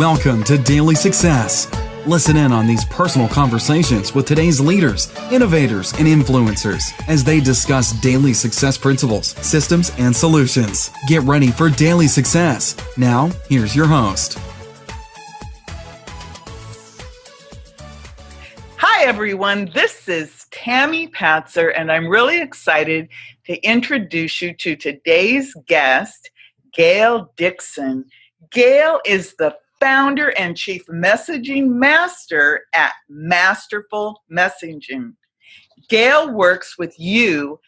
Welcome to Daily Success. Listen in on these personal conversations with today's leaders, innovators, and influencers as they discuss daily success principles, systems, and solutions. Get ready for Daily Success. Now, here's your host. Hi, everyone. This is Tammy Patzer, and I'm really excited to introduce you to today's guest, GAIL DIXON. GAIL is the founder and chief messaging master at Masterful Messaging. GAIL works with you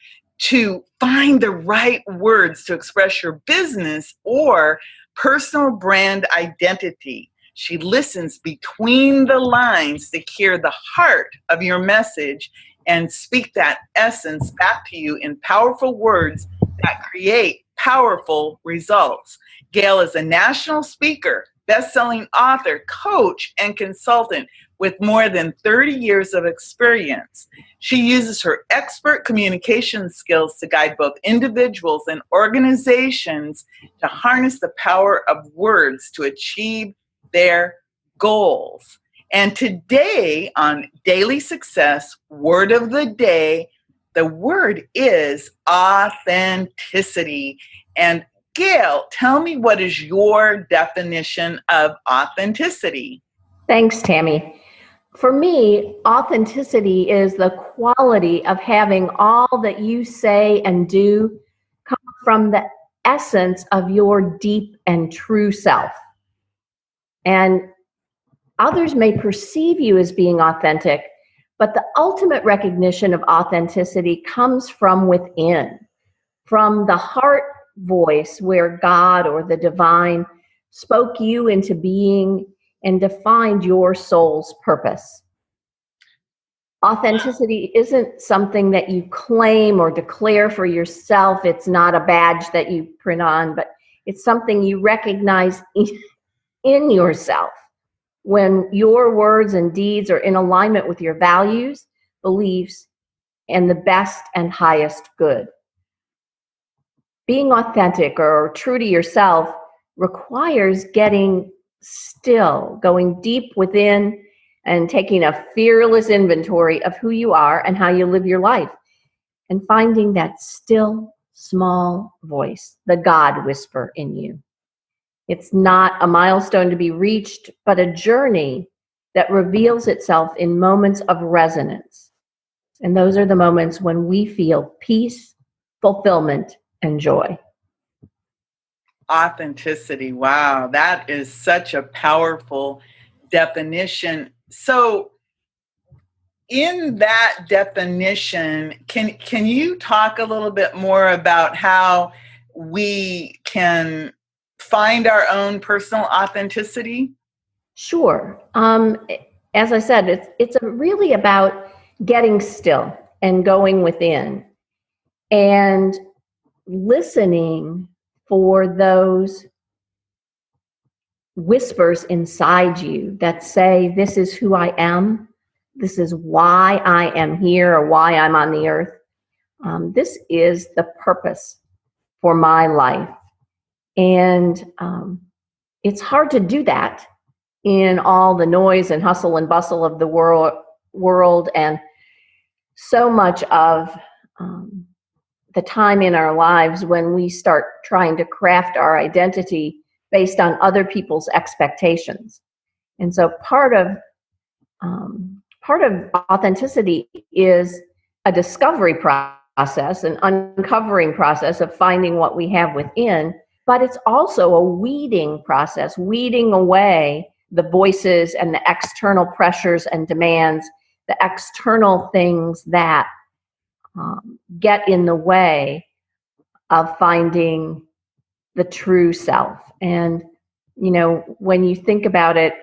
to find the right words to express your business or personal brand identity. She listens between the lines to hear the heart of your message and speak that essence back to you in powerful words that create powerful results. GAIL is a national speaker, best-selling author, coach, and consultant with more than 30 years of experience. She uses her expert communication skills to guide both individuals and organizations to harness the power of words to achieve their goals. And today on Daily Success, word of the day, the word is authenticity. And GAIL, tell me, what is your definition of authenticity? Thanks, Tammy. For me, authenticity is the quality of having all that you say and do come from the essence of your deep and true self. And others may perceive you as being authentic, but the ultimate recognition of authenticity comes from within, from the heart voice where God or the divine spoke you into being and defined your soul's purpose. Authenticity isn't something that you claim or declare for yourself. It's not a badge that you print on, but it's something you recognize in yourself when your words and deeds are in alignment with your values, beliefs, and the best and highest good. Being authentic or true to yourself requires getting still, going deep within and taking a fearless inventory of who you are and how you live your life, and finding that still, small voice, the God whisper in you. It's not a milestone to be reached, but a journey that reveals itself in moments of resonance. And those are the moments when we feel peace, fulfillment, and joy. Authenticity. Wow, that is such a powerful definition. So in that definition, can you talk a little bit more about how we can find our own personal authenticity? Sure. As I said, it's really about getting still and going within and listening for those whispers inside you that say, this is who I am, this is why I am here or why I'm on the earth. This is the purpose for my life. And it's hard to do that in all the noise and hustle and bustle of the world and so much of the time in our lives when we start trying to craft our identity based on other people's expectations. And so part of authenticity is a discovery process, an uncovering process of finding what we have within, but it's also a weeding process, weeding away the voices and the external pressures and demands, the external things that get in the way of finding the true self. And, when you think about it,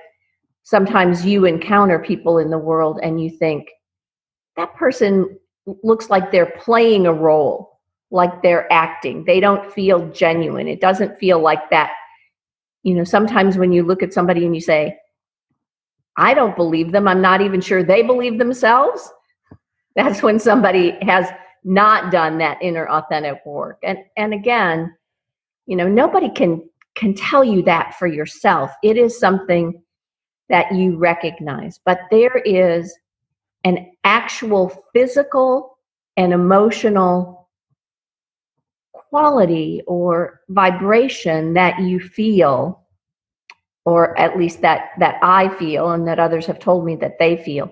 sometimes you encounter people in the world and you think, that person looks like they're playing a role, like they're acting. They don't feel genuine. It doesn't feel like that. Sometimes when you look at somebody and you say, I don't believe them, I'm not even sure they believe themselves. That's when somebody has not done that inner authentic work. And again, nobody can can tell you that for yourself. It is something that you recognize, but there is an actual physical and emotional quality or vibration that you feel, or at least that I feel, and that others have told me that they feel,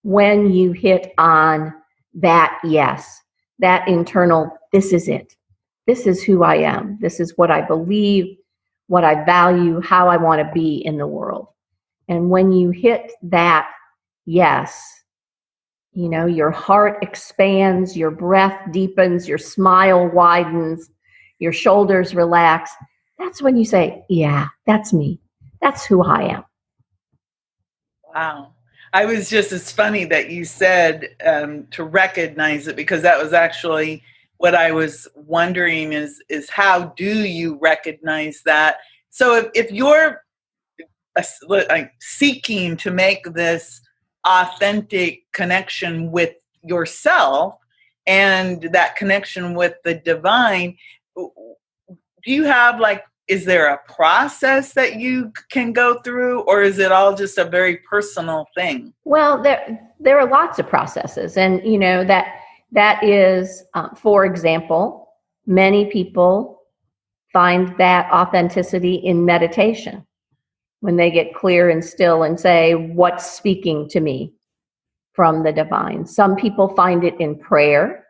when you hit on that yes, that internal, this is it. This is who I am. This is what I believe, what I value, how I want to be in the world. And when you hit that yes, you know, your heart expands, your breath deepens, your smile widens, your shoulders relax. That's when you say, yeah, that's me. That's who I am. Wow. It's funny that you said to recognize it, because that was actually what I was wondering is how do you recognize that? So if you're seeking to make this authentic connection with yourself and that connection with the divine, do you have is there a process that you can go through, or is it all just a very personal thing? Well, there are lots of processes, and you know that is, for example, many people find that authenticity in meditation, when they get clear and still and say, what's speaking to me from the divine. Some people find it in prayer.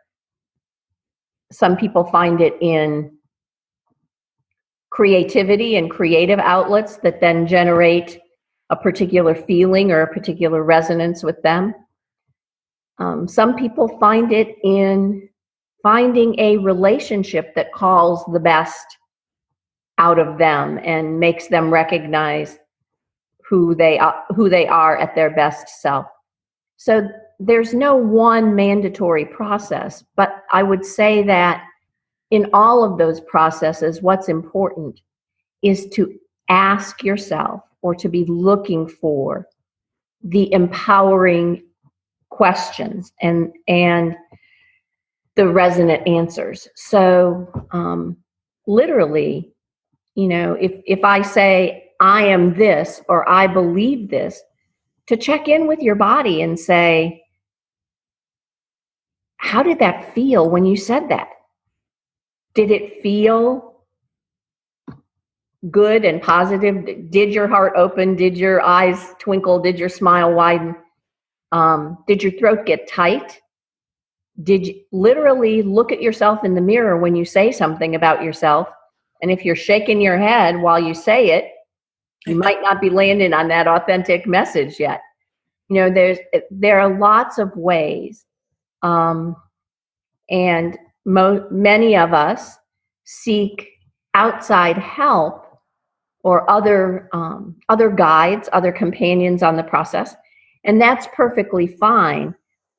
Some people find it in creativity and creative outlets that then generate a particular feeling or a particular resonance with them. Some people find it in finding a relationship that calls the best out of them and makes them recognize who they are at their best self. So there's no one mandatory process, but I would say that in all of those processes, what's important is to ask yourself, or to be looking for, the empowering questions and the resonant answers. So literally, you know, if I say I am this or I believe this, to check in with your body and say, how did that feel when you said that? Did it feel good and positive? Did your heart open? Did your eyes twinkle? Did your smile widen? Did your throat get tight? Did you literally look at yourself in the mirror when you say something about yourself? And if you're shaking your head while you say it, you might not be landing on that authentic message yet. You know, there are lots of ways. And many of us seek outside help or other guides, other companions on the process, and that's perfectly fine.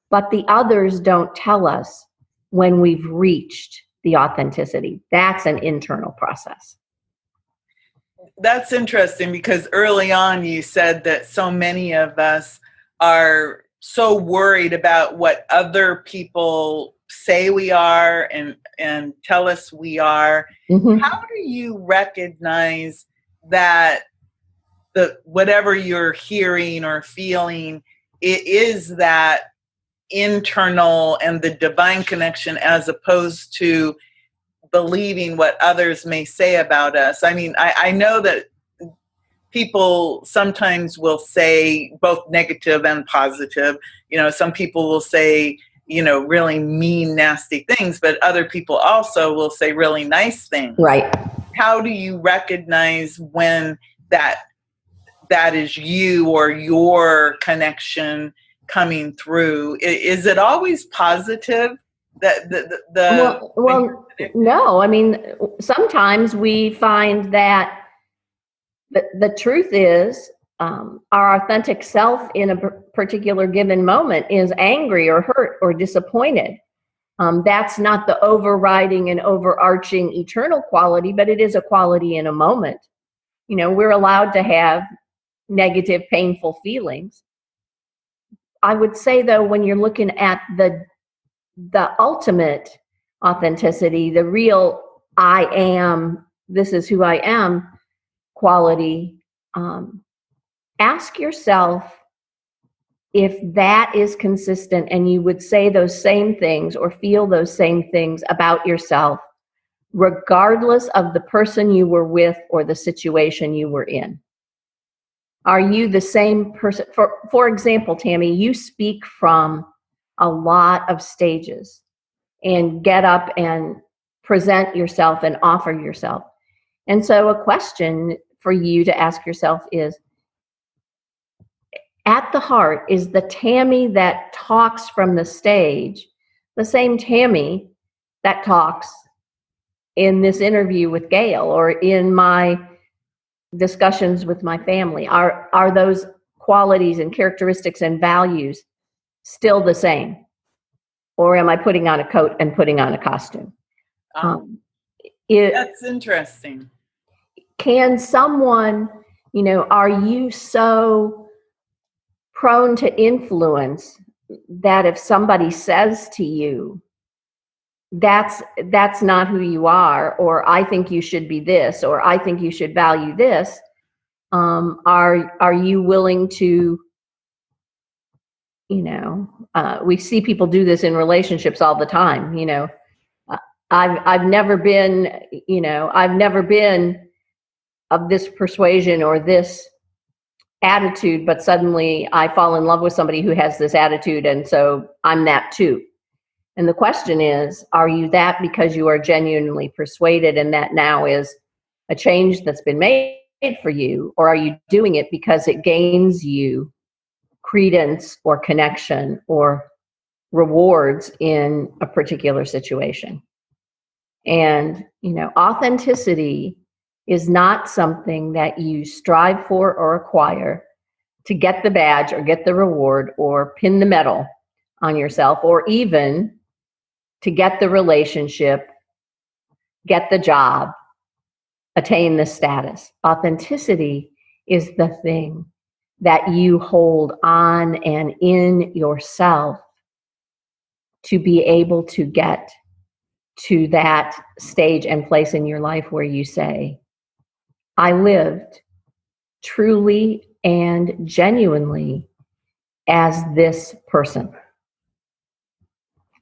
But the others don't tell us when we've reached the authenticity. That's an internal process. That's interesting, because early on you said that so many of us are so worried about what other people say we are and tell us we are. Mm-hmm. How do you recognize that whatever you're hearing or feeling, it is that internal and the divine connection, as opposed to believing what others may say about us? I mean, I know that people sometimes will say both negative and positive. You know, some people will say, you know, really mean, nasty things, but other people also will say really nice things. Right. How do you recognize when that is you or your connection coming through? Is it always positive? Well, no. I mean, sometimes we find that the truth is our authentic self in a particular given moment is angry or hurt or disappointed. That's not the overriding and overarching eternal quality, but it is a quality in a moment. You know, we're allowed to have negative, painful feelings. I would say, though, when you're looking at the ultimate authenticity, the real I am, this is who I am, quality, ask yourself if that is consistent and you would say those same things or feel those same things about yourself, regardless of the person you were with or the situation you were in. Are you the same person? For example, Tammy, you speak from a lot of stages and get up and present yourself and offer yourself. And so a question for you to ask yourself is, at the heart, is the Tammy that talks from the stage the same Tammy that talks in this interview with GAIL or in my discussions with my family? Are those qualities and characteristics and values still the same? Or am I putting on a coat and putting on a costume? That's interesting. Can someone, are you so prone to influence that if somebody says to you, that's not who you are, or I think you should be this, or I think you should value this, are you willing to, we see people do this in relationships all the time. I've never been of this persuasion or this attitude, but suddenly I fall in love with somebody who has this attitude, and so I'm that too. And the question is, are you that because you are genuinely persuaded and that now is a change that's been made for you, or are you doing it because it gains you credence or connection or rewards in a particular situation? And, authenticity is not something that you strive for or acquire to get the badge or get the reward or pin the medal on yourself, or even to get the relationship, get the job, attain the status. Authenticity is the thing that you hold on and in yourself to be able to get to that stage and place in your life where you say, I lived truly and genuinely as this person.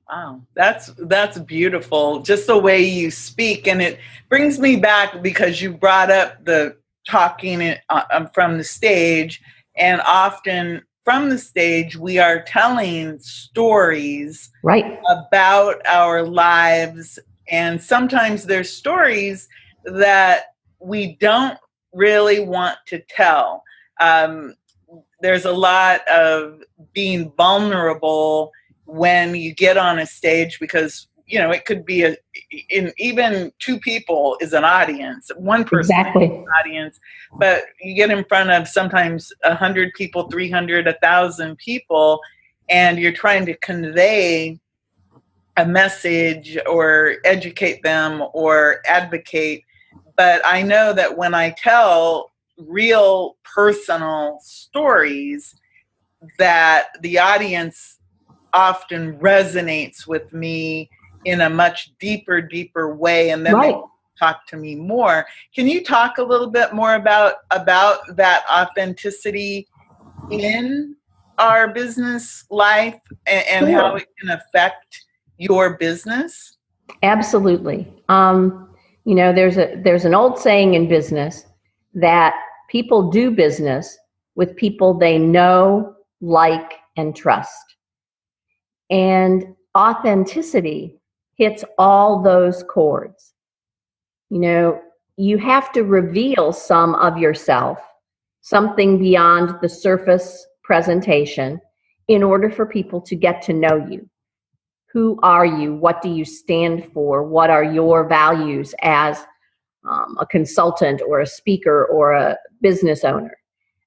Wow, that's beautiful. Just the way you speak, and it brings me back because you brought up the talking from the stage, and often from the stage we are telling stories right about our lives, and sometimes there's stories that we don't really want to tell. There's a lot of being vulnerable when you get on a stage, because it could be even two people is an audience, one person exactly. is an audience, but you get in front of sometimes 100 people, 300, 1,000 people, and you're trying to convey a message or educate them or advocate. But I know that when I tell real personal stories, that the audience often resonates with me in a much deeper way, and then right. They talk to me more. Can you talk a little bit more about that authenticity in our business life and Sure. how it can affect your business? Absolutely. There's an old saying in business that people do business with people they know, like, and trust. And authenticity hits all those chords. You have to reveal some of yourself, something beyond the surface presentation, in order for people to get to know you. Who are you? What do you stand for? What are your values as a consultant or a speaker or a business owner?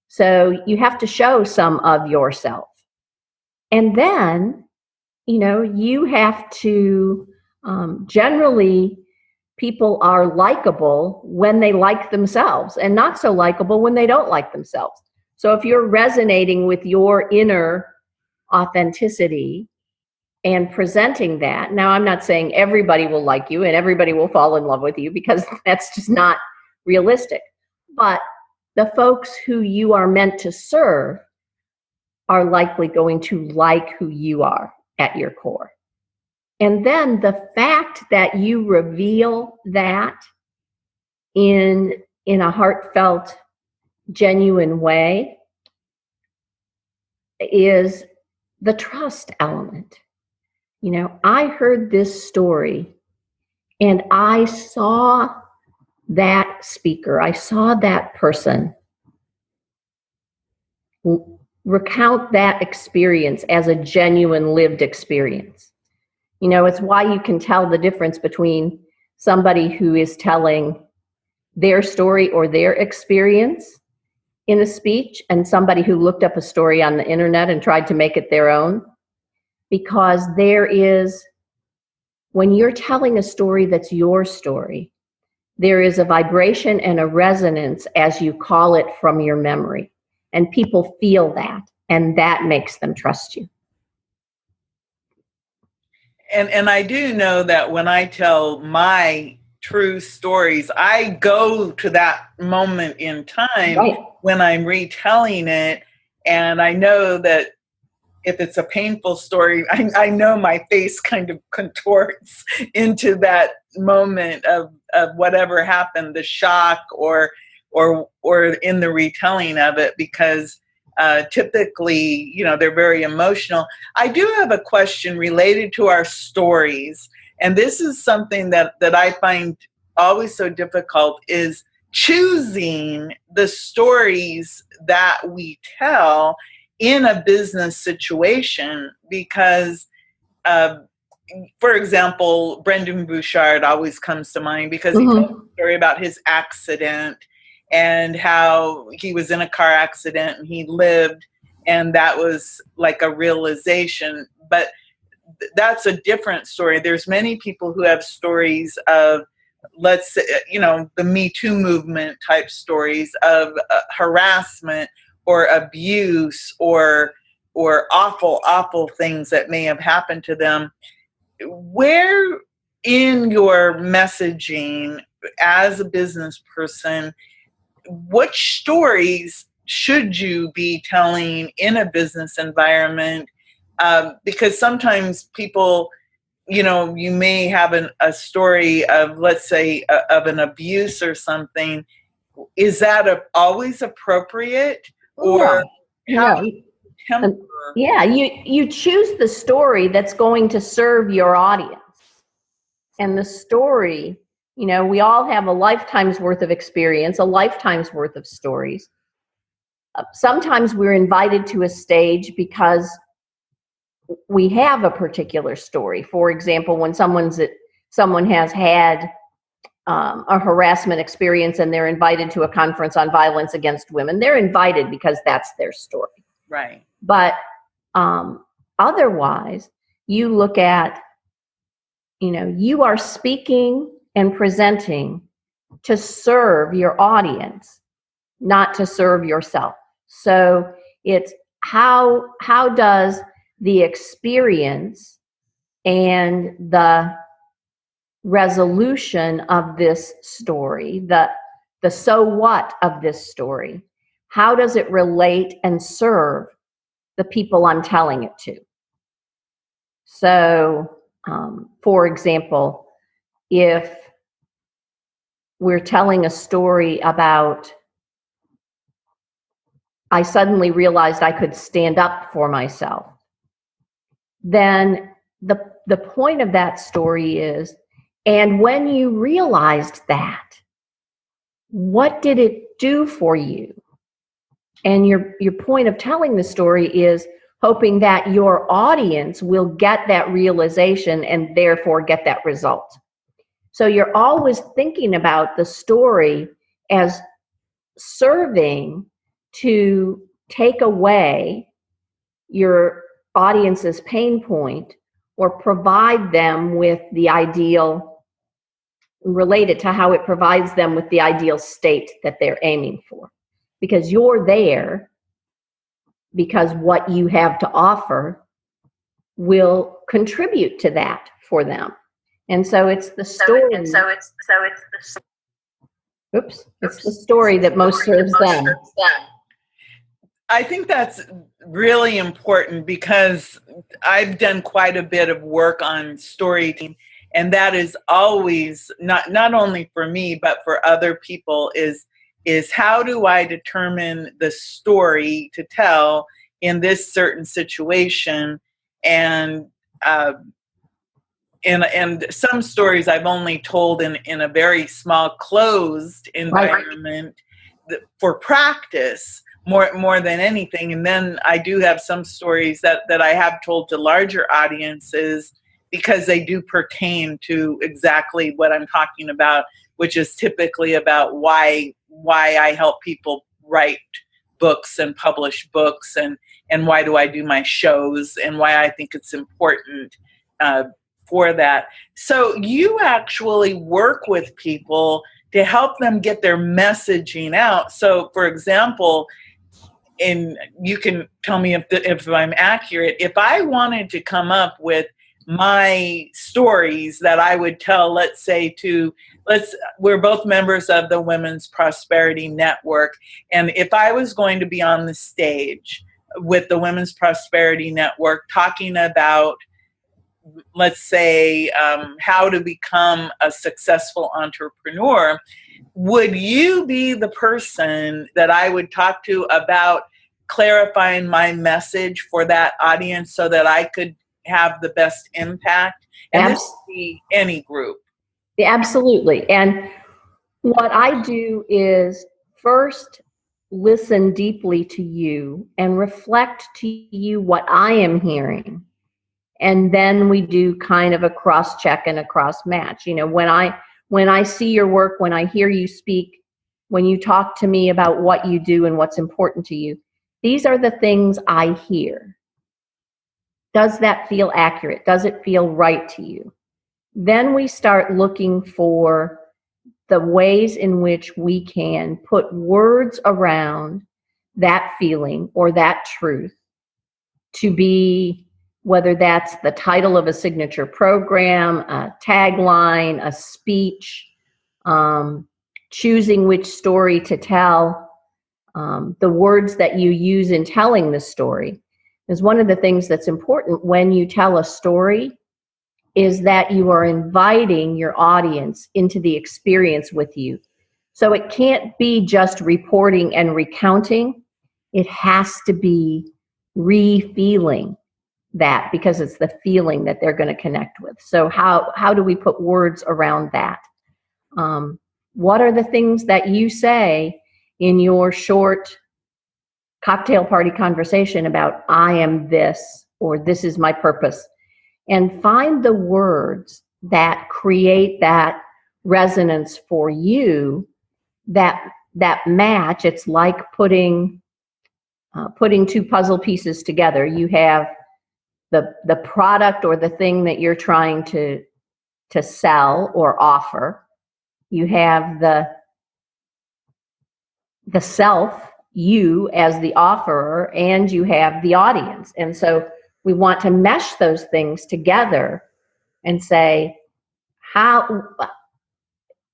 So you have to show some of yourself. And then, you have to, generally, people are likable when they like themselves and not so likable when they don't like themselves. So if you're resonating with your inner authenticity and presenting that, now I'm not saying everybody will like you and everybody will fall in love with you, because that's just not realistic. but the folks who you are meant to serve are likely going to like who you are at your core. And then the fact that you reveal that in a heartfelt, genuine way is the trust element. You know, I heard this story and I saw that speaker, I saw that person recount that experience as a genuine lived experience. You know, it's why you can tell the difference between somebody who is telling their story or their experience in a speech and somebody who looked up a story on the internet and tried to make it their own. Because there is, when you're telling a story that's your story, there is a vibration and a resonance, as you call it, from your memory. And people feel that, and that makes them trust you. And I do know that when I tell my true stories, I go to that moment in time, right, when I'm retelling it. And I know that if it's a painful story, I know my face kind of contorts into that moment of whatever happened, the shock or in the retelling of it, because typically, you know, they're very emotional. I do have a question related to our stories, and this is something that I find always so difficult, is choosing the stories that we tell in a business situation, because for example, Brendan Bouchard always comes to mind, because he told a story about his accident and how he was in a car accident and he lived, and that was like a realization. But that's a different story. There's many people who have stories of, let's say, you know, the Me Too movement type stories of harassment or abuse or awful things that may have happened to them. Where in your messaging as a business person, which stories should you be telling in a business environment? Because sometimes people, you know, you may have a story of, let's say, of an abuse or something. Is that always appropriate? Or yeah, you choose the story that's going to serve your audience. And the story, you know, we all have a lifetime's worth of experience, a lifetime's worth of stories. Sometimes we're invited to a stage because we have a particular story. For example, when someone has had a harassment experience and they're invited to a conference on violence against women, they're invited because that's their story. Right. But otherwise, you look at, you know, you are speaking and presenting to serve your audience, not to serve yourself. So it's how does the experience and the resolution of this story, the so what of this story, how does it relate and serve the people I'm telling it to? So, for example, if we're telling a story about, I suddenly realized I could stand up for myself, then the point of that story is, and when you realized that, what did it do for you? And your point of telling the story is hoping that your audience will get that realization and therefore get that result. So you're always thinking about the story as serving to take away your audience's pain point or provide them with the ideal, related to how it provides them with the ideal state that they're aiming for. Because you're there because what you have to offer will contribute to that for them. And so it's the story. Oops, it's the story that most serves them. I think that's really important because I've done quite a bit of work on storytelling, and that is always not only for me but for other people is how do I determine the story to tell in this certain situation, and some stories I've only told in a very small closed environment for practice more than anything. And then I do have some stories that I have told to larger audiences because they do pertain to exactly what I'm talking about, which is typically about why I help people write books and publish books, and why do I do my shows, and why I think it's important for that. So you actually work with people to help them get their messaging out. So, for example, and you can tell me if I'm accurate, if I wanted to come up with my stories that I would tell, let's say we're both members of the Women's Prosperity Network, and if I was going to be on the stage with the Women's Prosperity Network talking about, let's say, how to become a successful entrepreneur, would you be the person that I would talk to about clarifying my message for that audience so that I could have the best impact? And this could be any group. Absolutely. And what I do is first listen deeply to you and reflect to you what I am hearing. And then we do kind of a cross check and a cross match. You know, when I see your work, when I hear you speak, when you talk to me about what you do and what's important to you, these are the things I hear. Does that feel accurate? Does it feel right to you? Then we start looking for the ways in which we can put words around that feeling or that truth to be, whether that's the title of a signature program, a tagline, a speech, choosing which story to tell, the words that you use in telling the story. Is one of the things that's important when you tell a story is that you are inviting your audience into the experience with you. So it can't be just reporting and recounting. It has to be re-feeling that, because it's the feeling that they're going to connect with. So how do we put words around that? What are the things that you say in your short cocktail party conversation about I am this, or this is my purpose? And find the words that create that resonance for you, that match. It's like putting two puzzle pieces together. You have the product or the thing that you're trying to sell or offer. You have the self, you as the offerer, and you have the audience. And so we want to mesh those things together and say, how,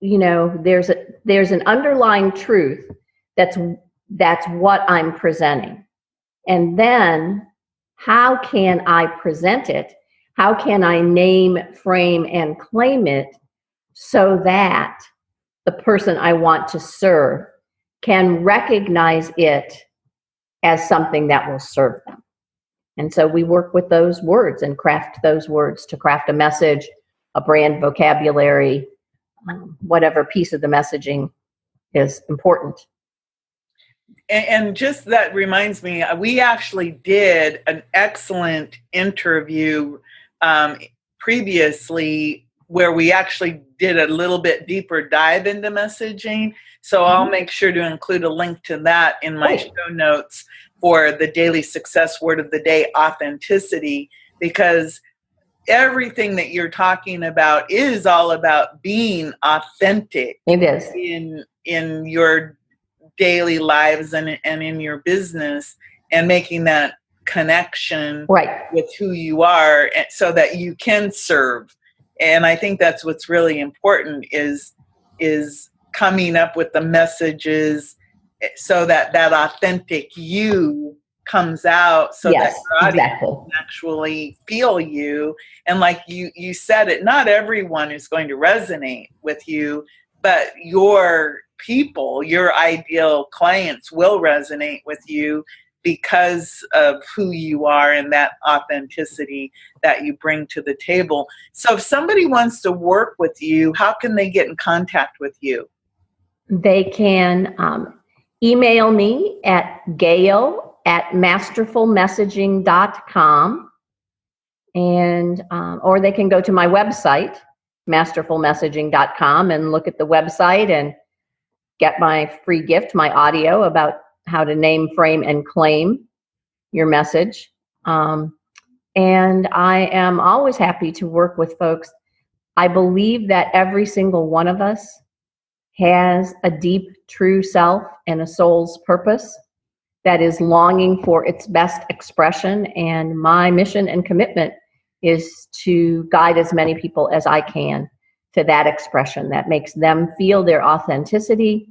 there's an underlying truth that's what I'm presenting. And then how can I present it? How can I name, frame, and claim it so that the person I want to serve can recognize it as something that will serve them? And so we work with those words and craft those words to craft a message, a brand vocabulary, whatever piece of the messaging is important. And just that reminds me, we actually did an excellent interview previously where we actually did a little bit deeper dive into messaging. So I'll make sure to include a link to that in my show notes for the Daily Success Word of the Day, authenticity, because everything that you're talking about is all about being authentic. It is. In your daily lives and in your business, and making that connection with who you are so that you can serve. And I think that's what's really important is coming up with the messages so that that authentic you comes out, so Yes, that your audience exactly. can actually feel you. And like you said it, not everyone is going to resonate with you, but your people, your ideal clients will resonate with you because of who you are and that authenticity that you bring to the table. So if somebody wants to work with you, how can they get in contact with you? They can email me at gail@masterfulmessaging.com, and or they can go to my website, masterfulmessaging.com, and look at the website and get my free gift, my audio about how to name, frame, and claim your message. And I am always happy to work with folks. I believe that every single one of us has a deep, true self and a soul's purpose that is longing for its best expression. And my mission and commitment is to guide as many people as I can to that expression that makes them feel their authenticity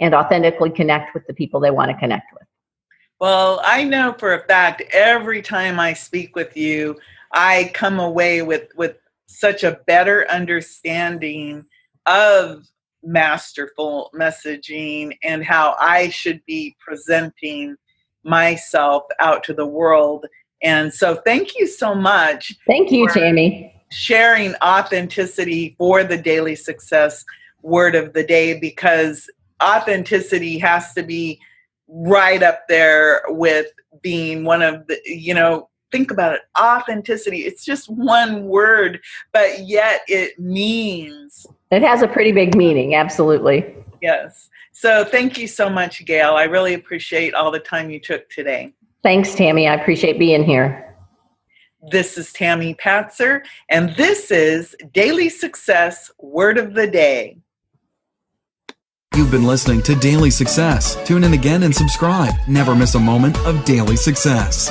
and authentically connect with the people they want to connect with. Well, I know for a fact, every time I speak with you, I come away with such a better understanding of masterful messaging and how I should be presenting myself out to the world. And so thank you so much. Thank you, Tammy. Sharing authenticity for the Daily Success Word of the Day, because authenticity has to be right up there with being one of the, think about it, authenticity. It's just one word, but yet it means. It has a pretty big meaning, absolutely. Yes. So thank you so much, Gail. I really appreciate all the time you took today. Thanks, Tammy. I appreciate being here. This is Tammy Patzer, and this is Daily Success Word of the Day. You've been listening to Daily Success. Tune in again and subscribe. Never miss a moment of daily success.